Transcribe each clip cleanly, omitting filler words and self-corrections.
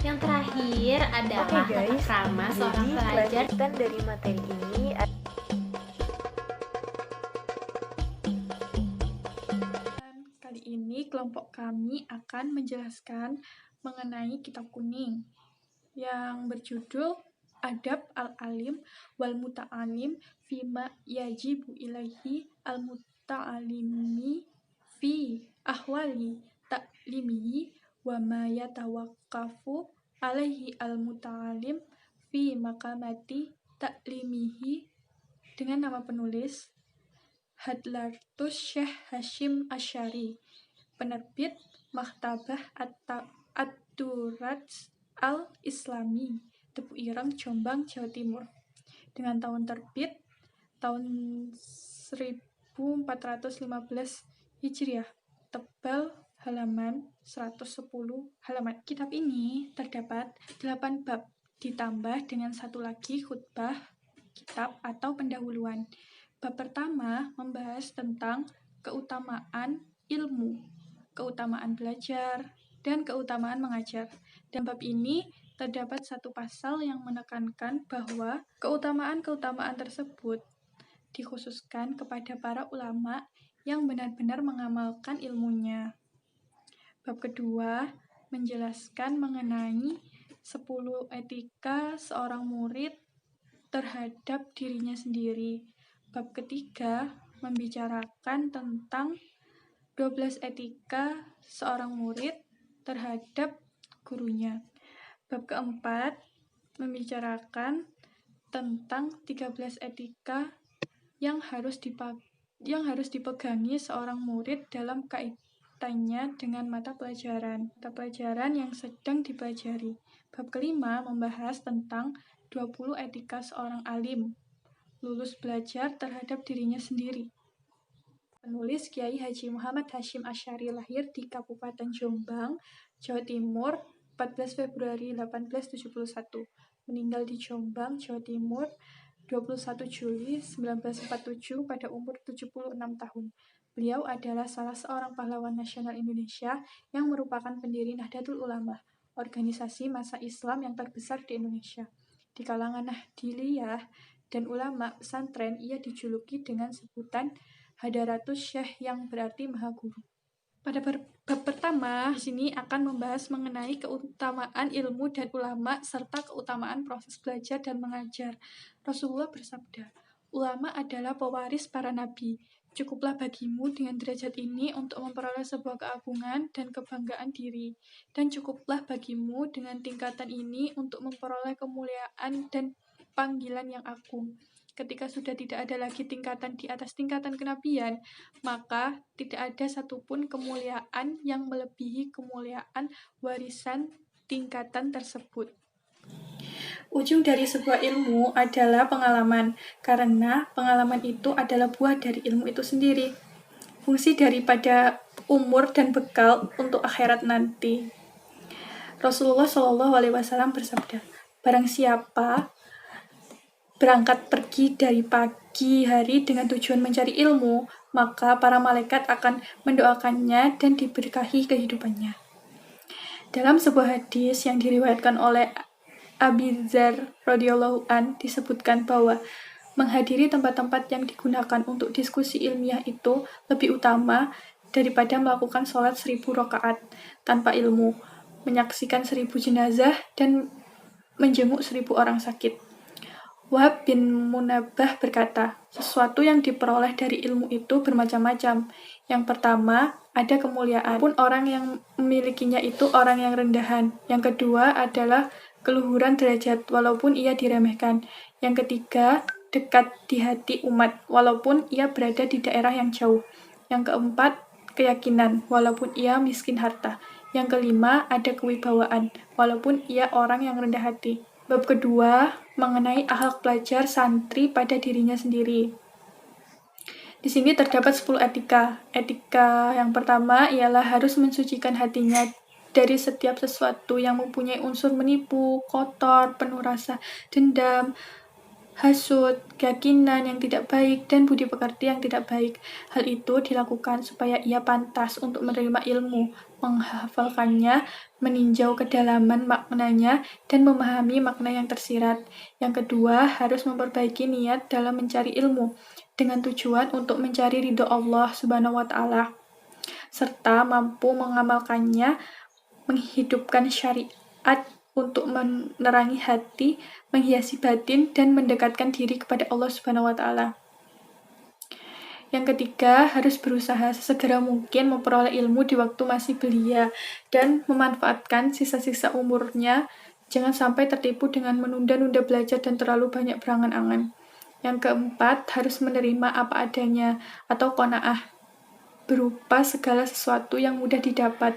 Yang terakhir adalah Oke tata guys, krama seorang jadi pelajar. kelanjutan dari materi ini Kali ini kelompok kami akan menjelaskan mengenai kitab kuning yang berjudul Adab al-Alim wal Muta'alim fima yajibu ilaihi al-muta'alimi fi ahwali ta'limihi wa ma yatawaqqafu alaihi al-muta'alim fi maqamati ta'limihi, dengan nama penulis Hadlatus Syekh Hashim Asy'ari, penerbit Maktabah Ad-Duraj Al-Islami, Tepu Ireng, Jombang, Jawa Timur, dengan tahun terbit tahun 1415 Hijriah, tebal halaman 110 halaman. Kitab ini terdapat 8 bab, ditambah dengan satu lagi khutbah kitab atau pendahuluan. Bab pertama membahas tentang keutamaan ilmu, keutamaan belajar, dan keutamaan mengajar. Dan bab ini terdapat satu pasal yang menekankan bahwa keutamaan-keutamaan tersebut dikhususkan kepada para ulama yang benar-benar mengamalkan ilmunya. Bab kedua menjelaskan mengenai 10 etika seorang murid terhadap dirinya sendiri. Bab ketiga membicarakan tentang 12 etika seorang murid terhadap gurunya. Bab keempat membicarakan tentang 13 etika yang harus dipegangi seorang murid dalam kaitannya dengan mata pelajaran yang sedang dipelajari. Bab kelima membahas tentang 20 etika seorang alim lulus belajar terhadap dirinya sendiri. Penulis Kiai Haji Muhammad Hashim Asy'ari lahir di Kabupaten Jombang, Jawa Timur, 14 Februari 1871. Meninggal di Jombang, Jawa Timur, 21 Juli 1947 pada umur 76 tahun. Beliau adalah salah seorang pahlawan nasional Indonesia yang merupakan pendiri Nahdlatul Ulama, organisasi massa Islam yang terbesar di Indonesia. Di kalangan Nahdliyah dan ulama pesantren, ia dijuluki dengan sebutan Hadaratus Syekh yang berarti Maha Guru. Pada bab pertama, di sini akan membahas mengenai keutamaan ilmu dan ulama serta keutamaan proses belajar dan mengajar. Rasulullah bersabda, "Ulama adalah pewaris para nabi. Cukuplah bagimu dengan derajat ini untuk memperoleh sebuah keagungan dan kebanggaan diri, dan cukuplah bagimu dengan tingkatan ini untuk memperoleh kemuliaan dan panggilan yang agung. Ketika sudah tidak ada lagi tingkatan di atas tingkatan kenabian, maka tidak ada satupun kemuliaan yang melebihi kemuliaan warisan tingkatan tersebut." Ujung dari sebuah ilmu adalah pengalaman, karena pengalaman itu adalah buah dari ilmu itu sendiri. Fungsi daripada umur dan bekal untuk akhirat nanti. Rasulullah SAW bersabda, "Barang siapa berangkat pergi dari pagi hari dengan tujuan mencari ilmu, maka para malaikat akan mendoakannya dan diberkahi kehidupannya." Dalam sebuah hadis yang diriwayatkan oleh Abi Dzar radhiyallahu an disebutkan bahwa menghadiri tempat-tempat yang digunakan untuk diskusi ilmiah itu lebih utama daripada melakukan sholat 1000 rakaat tanpa ilmu, menyaksikan 1000 jenazah, dan menjenguk 1000 orang sakit. Wahab bin Munabbah berkata, sesuatu yang diperoleh dari ilmu itu bermacam-macam. Yang pertama, ada kemuliaan, pun orang yang memilikinya itu orang yang rendahan. Yang kedua adalah keluhuran derajat, walaupun ia diremehkan. Yang ketiga, dekat di hati umat, walaupun ia berada di daerah yang jauh. Yang keempat, keyakinan, walaupun ia miskin harta. Yang kelima, ada kewibawaan, walaupun ia orang yang rendah hati. Bab kedua, mengenai akhlak pelajar santri pada dirinya sendiri. Di sini terdapat 10 etika. Etika yang pertama ialah harus mensucikan hatinya dari setiap sesuatu yang mempunyai unsur menipu, kotor, penuh rasa dendam, hasud, keyakinan yang tidak baik, dan budi pekerti yang tidak baik. Hal itu dilakukan supaya ia pantas untuk menerima ilmu, menghafalkannya, meninjau kedalaman maknanya, dan memahami makna yang tersirat. Yang kedua, harus memperbaiki niat dalam mencari ilmu, dengan tujuan untuk mencari ridho Allah Subhanahu wa Ta'ala, serta mampu mengamalkannya, menghidupkan syariat untuk menerangi hati, menghiasi batin, dan mendekatkan diri kepada Allah Subhanahu wa Ta'ala. Yang ketiga, harus berusaha sesegera mungkin memperoleh ilmu di waktu masih belia dan memanfaatkan sisa-sisa umurnya. Jangan sampai tertipu dengan menunda-nunda belajar dan terlalu banyak berangan-angan. Yang keempat, harus menerima apa adanya atau qanaah, berupa segala sesuatu yang mudah didapat,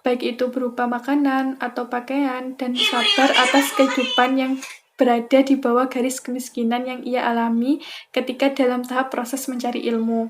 baik itu berupa makanan atau pakaian, dan sabar atas kehidupan yang berada di bawah garis kemiskinan yang ia alami ketika dalam tahap proses mencari ilmu.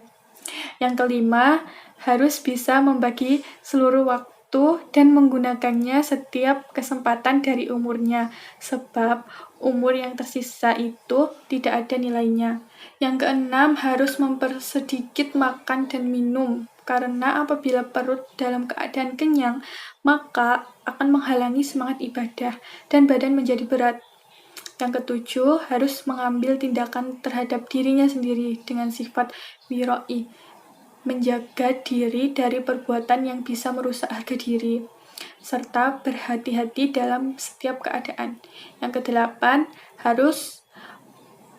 Yang kelima, harus bisa membagi seluruh waktu dan menggunakannya setiap kesempatan dari umurnya, sebab umur yang tersisa itu tidak ada nilainya. Yang keenam, harus mempersedikit makan dan minum, karena apabila perut dalam keadaan kenyang, maka akan menghalangi semangat ibadah dan badan menjadi berat. Yang ketujuh, harus mengambil tindakan terhadap dirinya sendiri dengan sifat wiroi, menjaga diri dari perbuatan yang bisa merusak harga diri, serta berhati-hati dalam setiap keadaan. Yang kedelapan, harus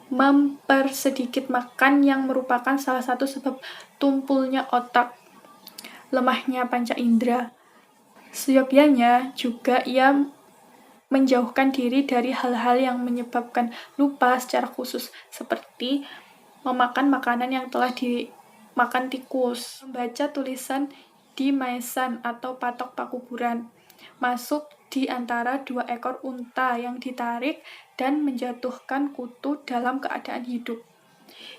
mempersedikit makan yang merupakan salah satu sebab tumpulnya otak, lemahnya panca indera. Seyogyanya juga ia menjauhkan diri dari hal-hal yang menyebabkan lupa secara khusus, seperti memakan makanan yang telah dimakan tikus, membaca tulisan di maesan atau patok pakuburan, masuk di antara dua ekor unta yang ditarik, dan menjatuhkan kutu dalam keadaan hidup.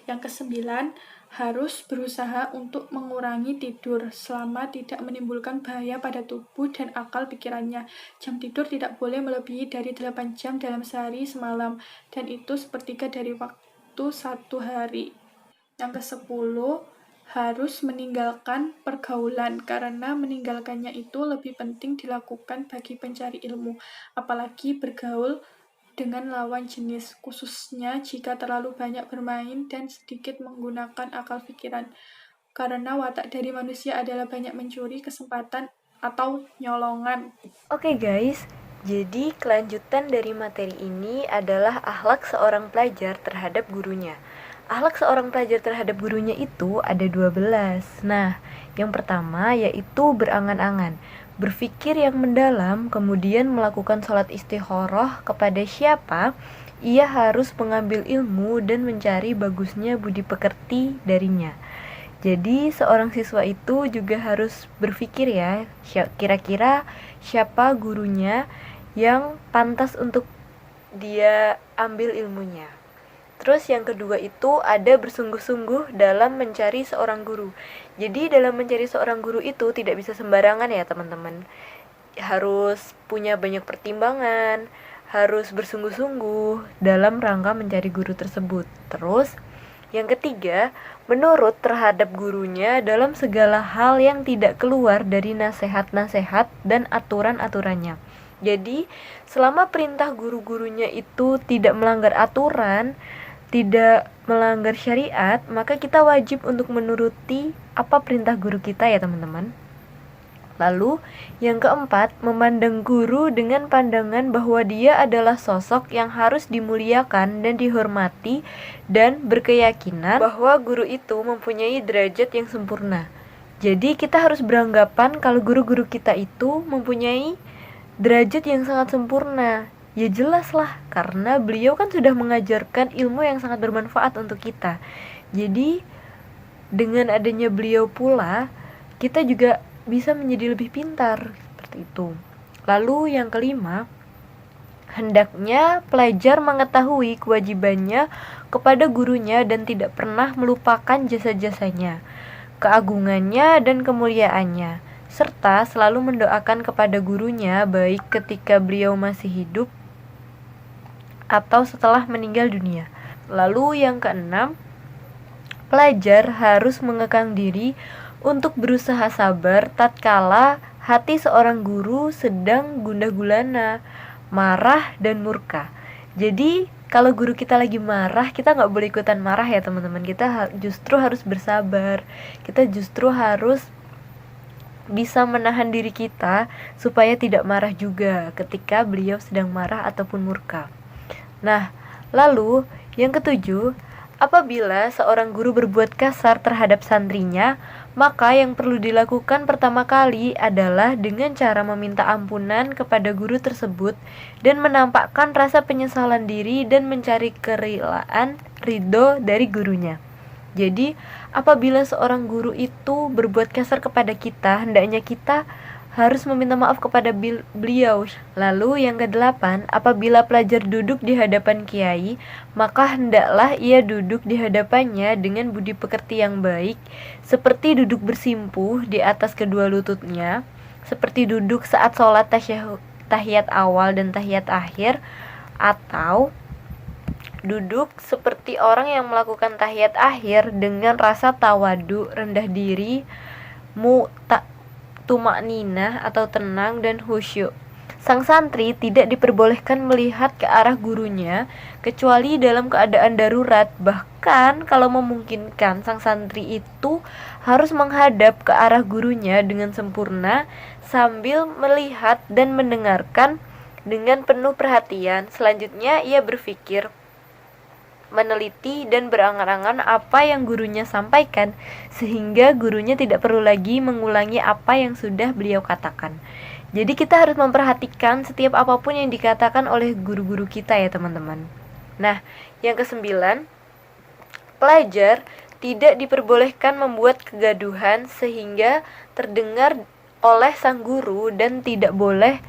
Yang kesembilan, harus berusaha untuk mengurangi tidur selama tidak menimbulkan bahaya pada tubuh dan akal pikirannya. Jam tidur tidak boleh melebihi dari 8 jam dalam sehari semalam, dan itu sepertiga dari waktu satu hari. Yang kesepuluh, harus meninggalkan pergaulan, karena meninggalkannya itu lebih penting dilakukan bagi pencari ilmu, apalagi bergaul dengan lawan jenis, khususnya jika terlalu banyak bermain dan sedikit menggunakan akal pikiran, karena watak dari manusia adalah banyak mencuri kesempatan atau nyolongan. Oke guys, jadi kelanjutan dari materi ini adalah akhlak seorang pelajar terhadap gurunya. Akhlak seorang pelajar terhadap gurunya itu ada 12. Nah, yang pertama yaitu berangan-angan, berpikir yang mendalam, kemudian melakukan sholat istikharah kepada siapa ia harus mengambil ilmu dan mencari bagusnya budi pekerti darinya. Jadi seorang siswa itu juga harus berpikir ya, kira-kira siapa gurunya yang pantas untuk dia ambil ilmunya. Terus yang kedua itu ada bersungguh-sungguh dalam mencari seorang guru. Jadi dalam mencari seorang guru itu tidak bisa sembarangan ya teman-teman. Harus punya banyak pertimbangan, harus bersungguh-sungguh dalam rangka mencari guru tersebut. Terus yang ketiga, menurut terhadap gurunya dalam segala hal yang tidak keluar dari nasihat-nasihat dan aturan-aturannya. Jadi selama perintah guru-gurunya itu tidak melanggar aturan, tidak melanggar syariat, maka kita wajib untuk menuruti apa perintah guru kita ya teman-teman. Lalu yang keempat, memandang guru dengan pandangan bahwa dia adalah sosok yang harus dimuliakan dan dihormati, dan berkeyakinan bahwa guru itu mempunyai derajat yang sempurna. Jadi kita harus beranggapan kalau guru-guru kita itu mempunyai derajat yang sangat sempurna. Ya jelas lah, karena beliau kan sudah mengajarkan ilmu yang sangat bermanfaat untuk kita. Jadi dengan adanya beliau pula, kita juga bisa menjadi lebih pintar, seperti itu. Lalu yang kelima, hendaknya pelajar mengetahui kewajibannya kepada gurunya dan tidak pernah melupakan jasa-jasanya, keagungannya dan kemuliaannya, serta selalu mendoakan kepada gurunya baik ketika beliau masih hidup atau setelah meninggal dunia. Lalu yang keenam, pelajar harus mengekang diri untuk berusaha sabar tatkala hati seorang guru sedang gundah gulana, marah dan murka. Jadi kalau guru kita lagi marah, kita nggak boleh ikutan marah ya teman-teman. Kita justru harus bersabar. Kita justru harus bisa menahan diri kita supaya tidak marah juga ketika beliau sedang marah ataupun murka. Nah, lalu yang ketujuh, apabila seorang guru berbuat kasar terhadap santrinya, maka yang perlu dilakukan pertama kali adalah dengan cara meminta ampunan kepada guru tersebut dan menampakkan rasa penyesalan diri dan mencari kerelaan ridho dari gurunya. Jadi, apabila seorang guru itu berbuat kasar kepada kita, hendaknya kita harus meminta maaf kepada beliau. Lalu yang kedelapan, apabila pelajar duduk di hadapan kiai, maka hendaklah ia duduk di hadapannya dengan budi pekerti yang baik, seperti duduk bersimpuh di atas kedua lututnya, seperti duduk saat sholat tahiyat awal dan tahiyat akhir, atau duduk seperti orang yang melakukan tahiyat akhir dengan rasa tawadu, rendah diri, tumakninah atau tenang dan khusyuk. Sang santri tidak diperbolehkan melihat ke arah gurunya kecuali dalam keadaan darurat. Bahkan kalau memungkinkan, sang santri itu harus menghadap ke arah gurunya dengan sempurna sambil melihat dan mendengarkan dengan penuh perhatian. Selanjutnya ia berpikir, meneliti dan berangan-angan apa yang gurunya sampaikan, sehingga gurunya tidak perlu lagi mengulangi apa yang sudah beliau katakan. Jadi kita harus memperhatikan setiap apapun yang dikatakan oleh guru-guru kita ya teman-teman. Nah, yang kesembilan, pelajar tidak diperbolehkan membuat kegaduhan sehingga terdengar oleh sang guru, dan tidak boleh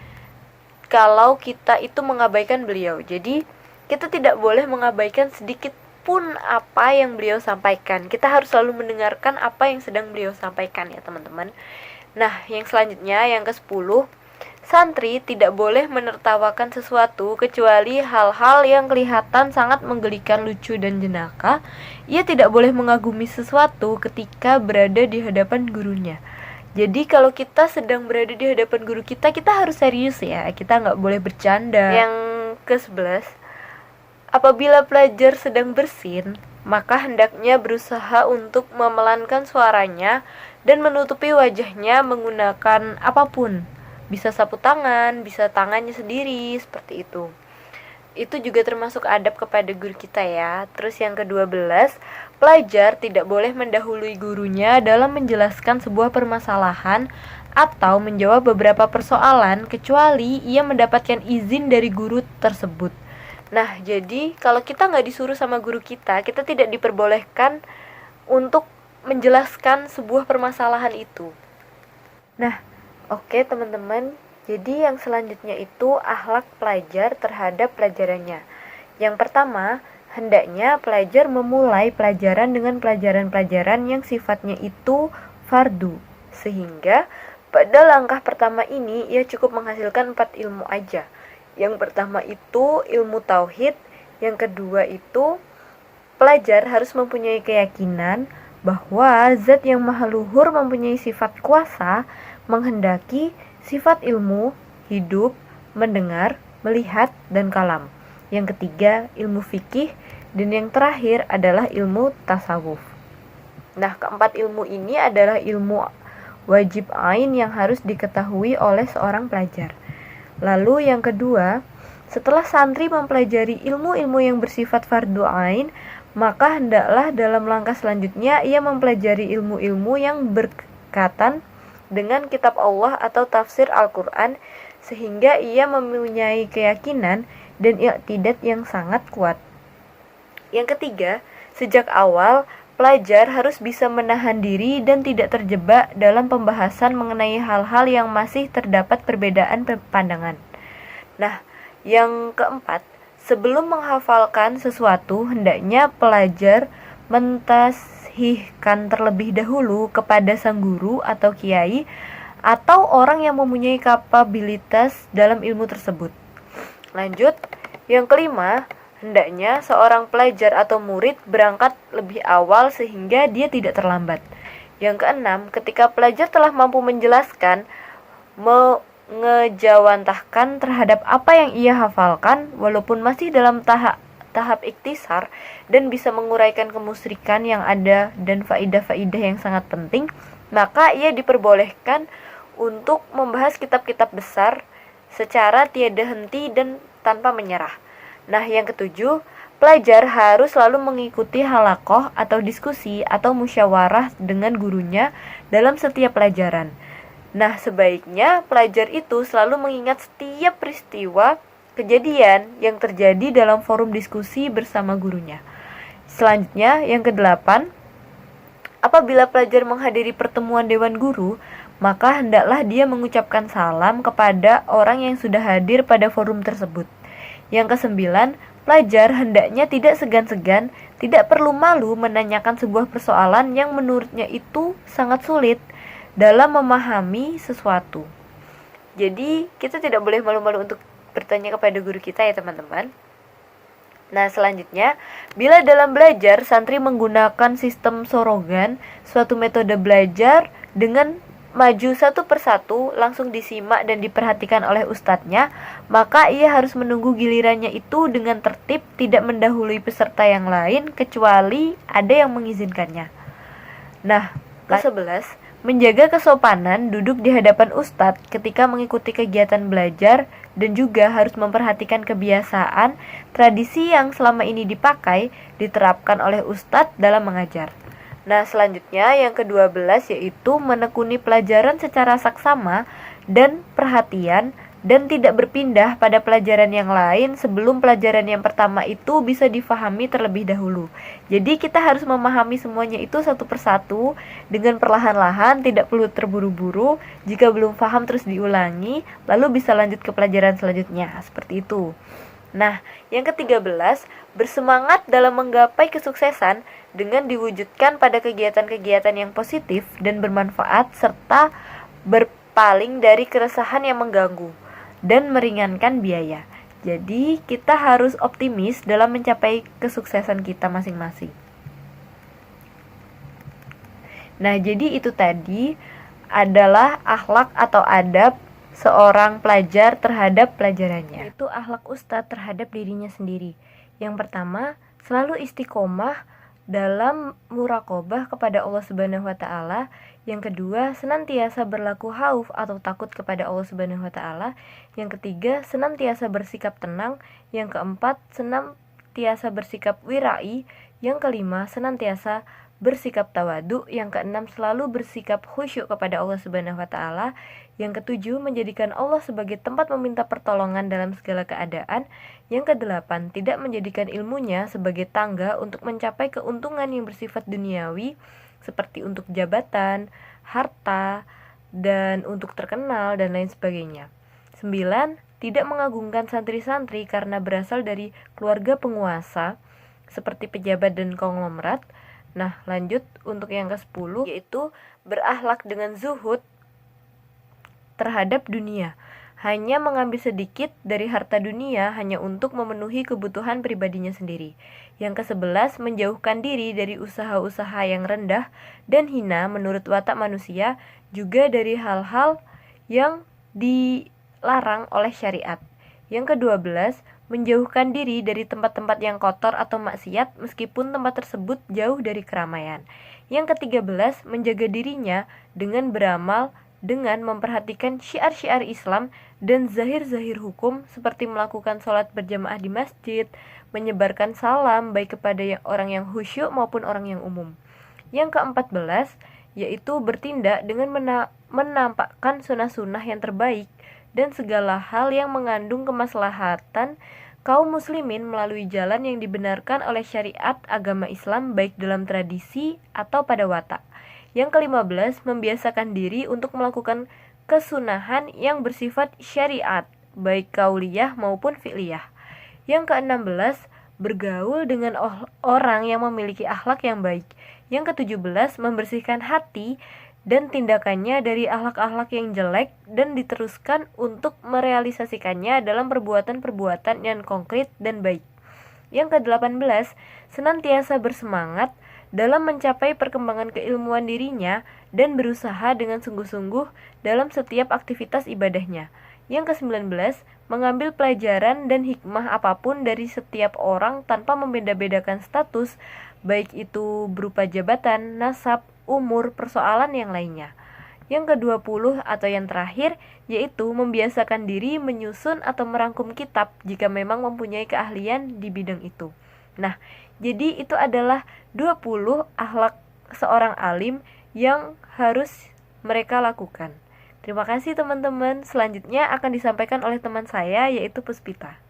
kalau kita itu mengabaikan beliau. Jadi kita tidak boleh mengabaikan sedikit pun apa yang beliau sampaikan. Kita harus selalu mendengarkan apa yang sedang beliau sampaikan ya teman-teman. Nah, yang selanjutnya, yang ke-10, santri tidak boleh menertawakan sesuatu kecuali hal-hal yang kelihatan sangat menggelikan, lucu dan jenaka. Ia tidak boleh mengagumi sesuatu ketika berada di hadapan gurunya. Jadi kalau kita sedang berada di hadapan guru kita, kita harus serius ya. Kita nggak boleh bercanda. Yang ke-11, apabila pelajar sedang bersin, maka hendaknya berusaha untuk memelankan suaranya dan menutupi wajahnya menggunakan apapun. Bisa sapu tangan, bisa tangannya sendiri, seperti itu. Itu juga termasuk adab kepada guru kita ya. Terus yang ke-12, pelajar tidak boleh mendahului gurunya dalam menjelaskan sebuah permasalahan atau menjawab beberapa persoalan kecuali ia mendapatkan izin dari guru tersebut. Nah, jadi kalau kita nggak disuruh sama guru kita tidak diperbolehkan untuk menjelaskan sebuah permasalahan itu. Nah, oke teman-teman, jadi yang selanjutnya itu akhlak pelajar terhadap pelajarannya. Yang pertama, hendaknya pelajar memulai pelajaran dengan pelajaran-pelajaran yang sifatnya itu fardu, sehingga pada langkah pertama ini ia cukup menghasilkan 4 ilmu aja. Yang pertama itu ilmu tauhid, yang kedua itu pelajar harus mempunyai keyakinan bahwa zat yang maha luhur mempunyai sifat kuasa, menghendaki, sifat ilmu, hidup, mendengar, melihat, dan kalam. Yang ketiga ilmu fikih, dan yang terakhir adalah ilmu tasawuf. Nah, keempat ilmu ini adalah ilmu wajib ain yang harus diketahui oleh seorang pelajar. Lalu yang kedua, setelah santri mempelajari ilmu-ilmu yang bersifat fardu ain, maka hendaklah dalam langkah selanjutnya ia mempelajari ilmu-ilmu yang berkaitan dengan kitab Allah atau tafsir Al-Quran, sehingga ia mempunyai keyakinan dan i'tiqad yang sangat kuat. Yang ketiga, sejak awal pelajar harus bisa menahan diri dan tidak terjebak dalam pembahasan mengenai hal-hal yang masih terdapat perbedaan pandangan. Nah, yang keempat, sebelum menghafalkan sesuatu, hendaknya pelajar mentashihkan terlebih dahulu kepada sang guru atau kiai atau orang yang mempunyai kapabilitas dalam ilmu tersebut. Lanjut, yang kelima, hendaknya seorang pelajar atau murid berangkat lebih awal sehingga dia tidak terlambat. Yang keenam, ketika pelajar telah mampu menjelaskan, mengejawantahkan terhadap apa yang ia hafalkan walaupun masih dalam tahap iktisar dan bisa menguraikan kemusyrikan yang ada dan faidah-faidah yang sangat penting, maka ia diperbolehkan untuk membahas kitab-kitab besar secara tiada henti dan tanpa menyerah. Nah, yang ketujuh, pelajar harus selalu mengikuti halaqah atau diskusi atau musyawarah dengan gurunya dalam setiap pelajaran. Nah, sebaiknya pelajar itu selalu mengingat setiap peristiwa kejadian yang terjadi dalam forum diskusi bersama gurunya. Selanjutnya, yang kedelapan, apabila pelajar menghadiri pertemuan dewan guru, maka hendaklah dia mengucapkan salam kepada orang yang sudah hadir pada forum tersebut. Yang kesembilan, pelajar hendaknya tidak segan-segan, tidak perlu malu menanyakan sebuah persoalan yang menurutnya itu sangat sulit dalam memahami sesuatu. Jadi, kita tidak boleh malu-malu untuk bertanya kepada guru kita ya teman-teman. Nah, selanjutnya, bila dalam belajar santri menggunakan sistem sorogan, suatu metode belajar dengan maju satu persatu, langsung disimak dan diperhatikan oleh ustadznya, maka ia harus menunggu gilirannya itu dengan tertib, tidak mendahului peserta yang lain, kecuali ada yang mengizinkannya. Nah, ke-11, menjaga kesopanan duduk di hadapan ustadz ketika mengikuti kegiatan belajar, dan juga harus memperhatikan kebiasaan, tradisi yang selama ini dipakai, diterapkan oleh ustadz dalam mengajar. Nah, selanjutnya yang ke-12 yaitu menekuni pelajaran secara saksama dan perhatian dan tidak berpindah pada pelajaran yang lain sebelum pelajaran yang pertama itu bisa difahami terlebih dahulu. Jadi kita harus memahami semuanya itu satu persatu dengan perlahan-lahan, tidak perlu terburu-buru. Jika belum paham terus diulangi, lalu bisa lanjut ke pelajaran selanjutnya, seperti itu. Nah, yang ke-13, bersemangat dalam menggapai kesuksesan dengan diwujudkan pada kegiatan-kegiatan yang positif dan bermanfaat serta berpaling dari keresahan yang mengganggu dan meringankan biaya. Jadi, kita harus optimis dalam mencapai kesuksesan kita masing-masing. Nah, jadi itu tadi adalah akhlak atau adab seorang pelajar terhadap pelajarannya. Itu akhlak ustadz terhadap dirinya sendiri. Yang pertama, selalu istiqomah dalam muraqabah kepada Allah Subhanahu wa taala. Yang kedua, senantiasa berlaku khauf atau takut kepada Allah Subhanahu wa taala. Yang ketiga, senantiasa bersikap tenang. Yang keempat, senantiasa bersikap wirai. Yang kelima, senantiasa bersikap tawadu. Yang keenam, selalu bersikap khusyuk kepada Allah Subhanahu wa taala. Yang ketujuh, menjadikan Allah sebagai tempat meminta pertolongan dalam segala keadaan. Yang kedelapan, tidak menjadikan ilmunya sebagai tangga untuk mencapai keuntungan yang bersifat duniawi, seperti untuk jabatan, harta, dan untuk terkenal, dan lain sebagainya. 9. Tidak mengagungkan santri-santri karena berasal dari keluarga penguasa, seperti pejabat dan konglomerat. Nah, lanjut untuk yang ke-10, yaitu berakhlak dengan zuhud terhadap dunia. Hanya mengambil sedikit dari harta dunia hanya untuk memenuhi kebutuhan pribadinya sendiri. Yang ke-11, menjauhkan diri dari usaha-usaha yang rendah dan hina menurut watak manusia, juga dari hal-hal yang dilarang oleh syariat. Yang ke-12, menjauhkan diri dari tempat-tempat yang kotor atau maksiat meskipun tempat tersebut jauh dari keramaian. Yang ke-13, menjaga dirinya dengan beramal dengan memperhatikan syiar-syiar Islam dan zahir-zahir hukum seperti melakukan sholat berjamaah di masjid, menyebarkan salam baik kepada orang yang khusyuk maupun orang yang umum. Yang ke-14, yaitu bertindak dengan menampakkan sunnah-sunnah yang terbaik dan segala hal yang mengandung kemaslahatan kaum muslimin melalui jalan yang dibenarkan oleh syariat agama Islam baik dalam tradisi atau pada watak. Yang ke-15, membiasakan diri untuk melakukan kesunahan yang bersifat syariat, baik kauliyah maupun fi'liyah. Yang ke-16, bergaul dengan orang yang memiliki akhlak yang baik. Yang ke-17, membersihkan hati dan tindakannya dari akhlak-akhlak yang jelek dan diteruskan untuk merealisasikannya dalam perbuatan-perbuatan yang konkret dan baik. Yang ke-18, senantiasa bersemangat dalam mencapai perkembangan keilmuan dirinya dan berusaha dengan sungguh-sungguh dalam setiap aktivitas ibadahnya. Yang ke-19, mengambil pelajaran dan hikmah apapun dari setiap orang tanpa membeda-bedakan status, baik itu berupa jabatan, nasab, umur, persoalan yang lainnya. Yang ke-20 atau yang terakhir, yaitu membiasakan diri menyusun atau merangkum kitab jika memang mempunyai keahlian di bidang itu. Nah, jadi itu adalah 20 akhlak seorang alim yang harus mereka lakukan. Terima kasih teman-teman. Selanjutnya akan disampaikan oleh teman saya, yaitu Puspita.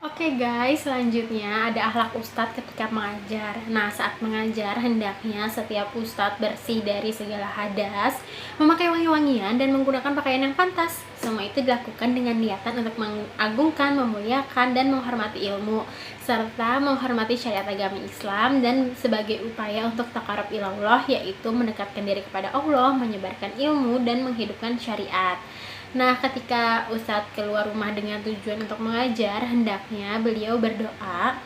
Oke guys, selanjutnya ada akhlak ustadz ketika mengajar. Nah, saat mengajar hendaknya setiap ustadz bersih dari segala hadas, memakai wangi-wangian dan menggunakan pakaian yang pantas. Semua itu dilakukan dengan niatan untuk mengagungkan, memuliakan, dan menghormati ilmu, serta menghormati syariat agama Islam, dan sebagai upaya untuk taqarrub ilallah, yaitu mendekatkan diri kepada Allah, menyebarkan ilmu, dan menghidupkan syariat. Nah, ketika Ustadz keluar rumah dengan tujuan untuk mengajar, hendaknya beliau berdoa,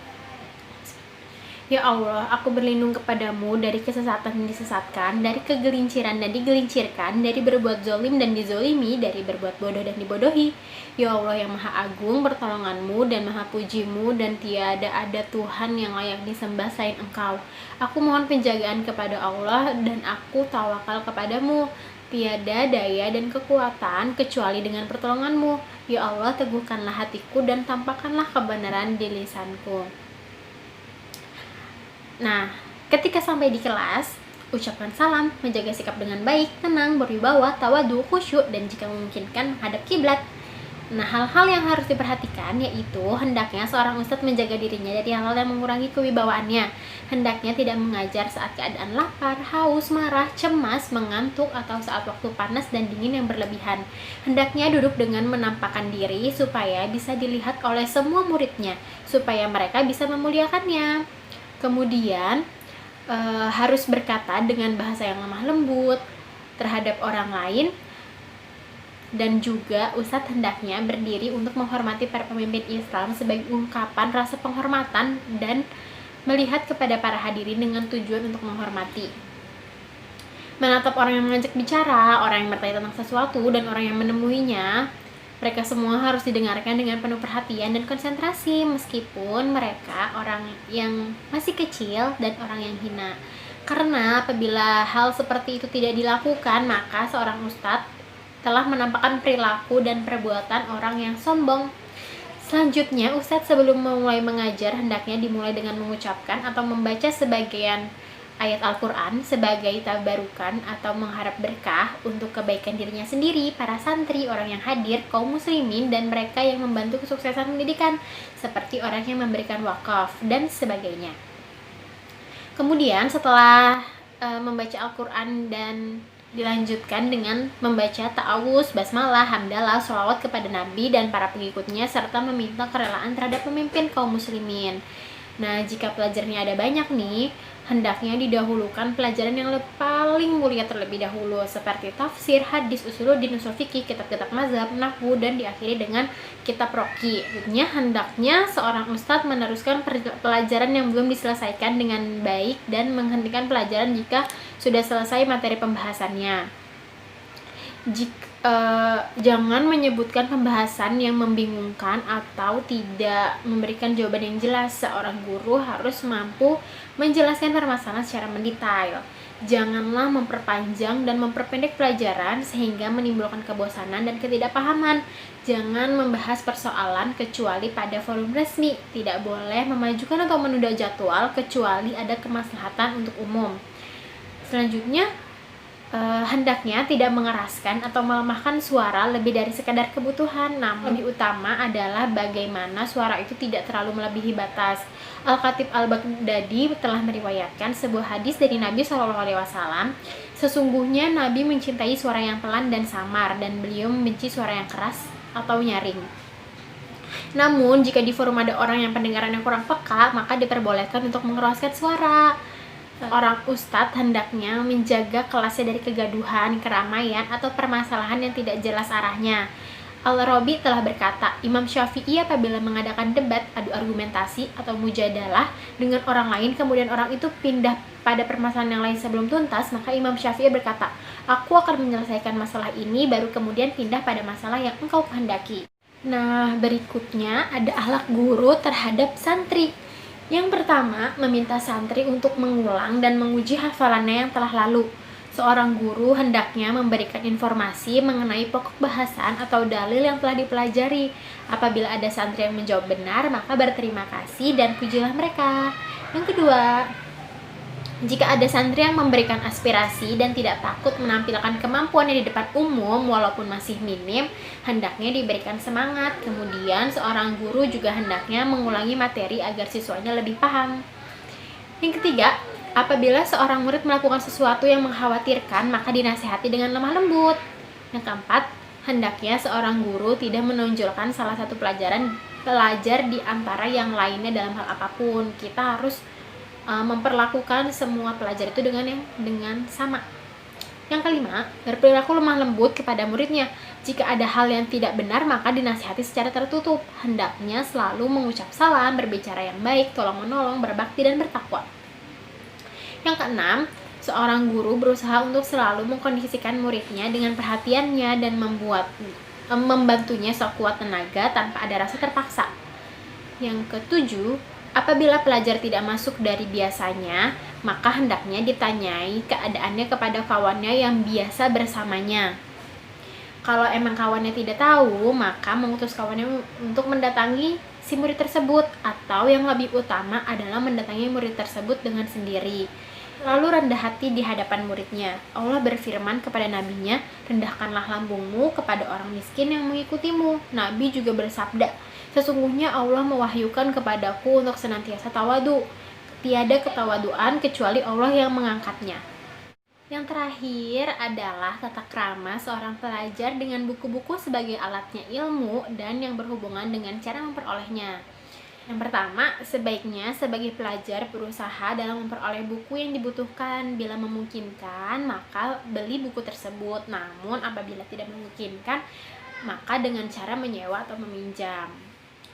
"Ya Allah, aku berlindung kepadamu dari kesesatan dan disesatkan, dari kegelinciran dan digelincirkan, dari berbuat zolim dan dizolimi, dari berbuat bodoh dan dibodohi. Ya Allah yang maha agung, pertolonganmu dan maha pujimu, dan tiada ada Tuhan yang layak disembah selain Engkau. Aku mohon penjagaan kepada Allah, dan aku tawakal kepadamu. Tiada daya dan kekuatan kecuali dengan pertolonganmu. Ya Allah, teguhkanlah hatiku dan tampakkanlah kebenaran di lisanku." Nah, ketika sampai di kelas, ucapkan salam, menjaga sikap dengan baik, tenang, berwibawa, tawadu, khusyuk, dan jika memungkinkan menghadap kiblat. Nah, hal-hal yang harus diperhatikan yaitu hendaknya seorang ustadz menjaga dirinya dari hal-hal yang mengurangi kewibawaannya. Hendaknya tidak mengajar saat keadaan lapar, haus, marah, cemas, mengantuk, atau saat waktu panas dan dingin yang berlebihan. Hendaknya duduk dengan menampakkan diri supaya bisa dilihat oleh semua muridnya, supaya mereka bisa memuliakannya. Kemudian harus berkata dengan bahasa yang lemah lembut terhadap orang lain. Dan juga ustadz hendaknya berdiri untuk menghormati para pemimpin Islam sebagai ungkapan rasa penghormatan dan melihat kepada para hadirin dengan tujuan untuk menghormati. Menatap orang yang mengajak bicara, orang yang bertanya tentang sesuatu, dan orang yang menemuinya. Mereka semua harus didengarkan dengan penuh perhatian dan konsentrasi, meskipun mereka orang yang masih kecil dan orang yang hina. Karena apabila hal seperti itu tidak dilakukan, maka seorang ustadz telah menampakkan perilaku dan perbuatan orang yang sombong. Selanjutnya, ustadz sebelum memulai mengajar hendaknya dimulai dengan mengucapkan atau membaca sebagian ayat Al-Quran sebagai tabarukan atau mengharap berkah untuk kebaikan dirinya sendiri, para santri, orang yang hadir, kaum muslimin, dan mereka yang membantu kesuksesan pendidikan, seperti orang yang memberikan wakaf, dan sebagainya. Kemudian setelah membaca Al-Quran dan dilanjutkan dengan membaca ta'awuz, basmalah, hamdalah, sholawat kepada Nabi dan para pengikutnya, serta meminta kerelaan terhadap pemimpin kaum muslimin. Nah, jika pelajarannya ada banyak nih, hendaknya didahulukan pelajaran yang paling mulia terlebih dahulu, seperti tafsir, hadis, usuluddin, usul fikih, kitab-kitab mazhab, nahwu, dan diakhiri dengan kitab roqi. Hendaknya seorang ustadz meneruskan pelajaran yang belum diselesaikan dengan baik dan menghentikan pelajaran jika sudah selesai materi pembahasannya. Jangan menyebutkan pembahasan yang membingungkan atau tidak memberikan jawaban yang jelas. Seorang guru harus mampu menjelaskan permasalahan secara mendetail. Janganlah memperpanjang dan memperpendek pelajaran sehingga menimbulkan kebosanan dan ketidakpahaman. Jangan membahas persoalan kecuali pada forum resmi. Tidak boleh memajukan atau menunda jadwal kecuali ada kemaslahatan untuk umum. Selanjutnya, hendaknya tidak mengeraskan atau melemahkan suara lebih dari sekadar kebutuhan, namun lebih utama adalah bagaimana suara itu tidak terlalu melebihi batas. Al-Khatib Al-Baghdadi telah meriwayatkan sebuah hadis dari Nabi SAW. Sesungguhnya Nabi mencintai suara yang pelan dan samar, dan beliau membenci suara yang keras atau nyaring. Namun jika di forum ada orang yang pendengarannya kurang peka, maka diperbolehkan untuk mengeraskan suara. Orang ustadz hendaknya menjaga kelasnya dari kegaduhan, keramaian, atau permasalahan yang tidak jelas arahnya. Al-Rabi telah berkata, Imam Syafi'i apabila mengadakan debat, adu argumentasi, atau mujadalah dengan orang lain, kemudian orang itu pindah pada permasalahan yang lain sebelum tuntas, maka Imam Syafi'i berkata, aku akan menyelesaikan masalah ini, baru kemudian pindah pada masalah yang engkau kehendaki. Nah, berikutnya ada akhlak guru terhadap santri. Yang pertama, meminta santri untuk mengulang dan menguji hafalannya yang telah lalu. Seorang guru hendaknya memberikan informasi mengenai pokok bahasan atau dalil yang telah dipelajari. Apabila ada santri yang menjawab benar, maka berterima kasih dan pujilah mereka. Yang kedua, jika ada santri yang memberikan aspirasi dan tidak takut menampilkan kemampuannya di depan umum walaupun masih minim, hendaknya diberikan semangat. Kemudian seorang guru juga hendaknya mengulangi materi agar siswanya lebih paham. Yang ketiga, apabila seorang murid melakukan sesuatu yang mengkhawatirkan, maka dinasihati dengan lemah lembut. Yang keempat, hendaknya seorang guru tidak menonjolkan salah satu pelajar di antara yang lainnya dalam hal apapun. Kita harus memperlakukan semua pelajar itu dengan sama. Yang kelima, berperilaku lemah lembut kepada muridnya. Jika ada hal yang tidak benar, maka dinasihati secara tertutup. Hendaknya selalu mengucap salam, berbicara yang baik, tolong-menolong, berbakti, dan bertakwa. Yang keenam, seorang guru berusaha untuk selalu mengkondisikan muridnya dengan perhatiannya dan membantunya sekuat tenaga tanpa ada rasa terpaksa. Yang ketujuh, apabila pelajar tidak masuk dari biasanya, maka hendaknya ditanyai keadaannya kepada kawannya yang biasa bersamanya. Kalau emang kawannya tidak tahu, maka mengutus kawannya untuk mendatangi si murid tersebut, atau yang lebih utama adalah mendatangi murid tersebut dengan sendiri. Lalu rendah hati di hadapan muridnya. Allah berfirman kepada nabinya, rendahkanlah lambungmu kepada orang miskin yang mengikutimu. Nabi juga bersabda, sesungguhnya Allah mewahyukan kepadaku untuk senantiasa tawadu. Tiada ketawaduan kecuali Allah yang mengangkatnya. Yang terakhir adalah tata krama seorang pelajar dengan buku-buku sebagai alatnya ilmu dan yang berhubungan dengan cara memperolehnya. Yang pertama, sebaiknya sebagai pelajar berusaha dalam memperoleh buku yang dibutuhkan. Bila memungkinkan, maka beli buku tersebut. Namun, apabila tidak memungkinkan, maka dengan cara menyewa atau meminjam.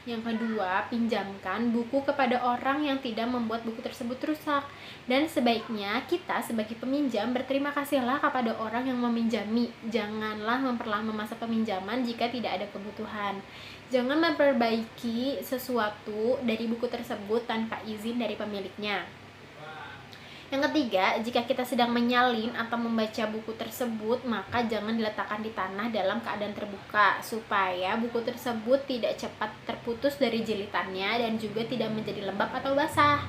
Yang kedua, pinjamkan buku kepada orang yang tidak membuat buku tersebut rusak. Dan sebaiknya kita sebagai peminjam berterima kasihlah kepada orang yang meminjami. Janganlah memperlama masa peminjaman jika tidak ada kebutuhan. Jangan memperbaiki sesuatu dari buku tersebut tanpa izin dari pemiliknya. Yang ketiga, jika kita sedang menyalin atau membaca buku tersebut, maka jangan diletakkan di tanah dalam keadaan terbuka, supaya buku tersebut tidak cepat terputus dari jilitannya dan juga tidak menjadi lembab atau basah.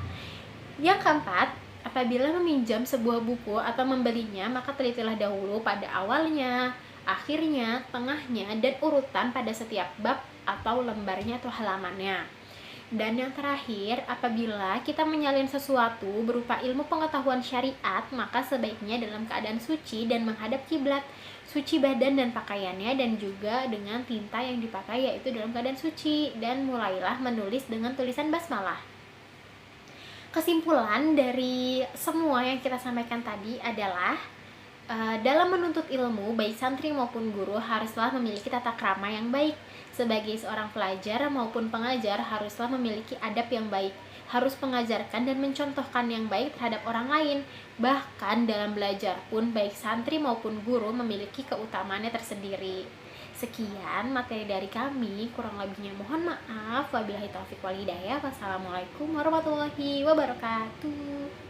Yang keempat, apabila meminjam sebuah buku atau membelinya, maka telitilah dahulu pada awalnya, akhirnya, tengahnya, dan urutan pada setiap bab atau lembarnya atau halamannya. Dan yang terakhir, apabila kita menyalin sesuatu berupa ilmu pengetahuan syariat, maka sebaiknya dalam keadaan suci dan menghadap kiblat, suci badan dan pakaiannya, dan juga dengan tinta yang dipakai yaitu dalam keadaan suci, dan mulailah menulis dengan tulisan basmalah. Kesimpulan dari semua yang kita sampaikan tadi adalah dalam menuntut ilmu, baik santri maupun guru haruslah memiliki tata krama yang baik. Sebagai seorang pelajar maupun pengajar haruslah memiliki adab yang baik, harus mengajarkan dan mencontohkan yang baik terhadap orang lain. Bahkan dalam belajar pun baik santri maupun guru memiliki keutamaannya tersendiri. Sekian materi dari kami, kurang lebihnya mohon maaf. Wabillahi taufiq wal hidayah. Wassalamualaikum warahmatullahi wabarakatuh.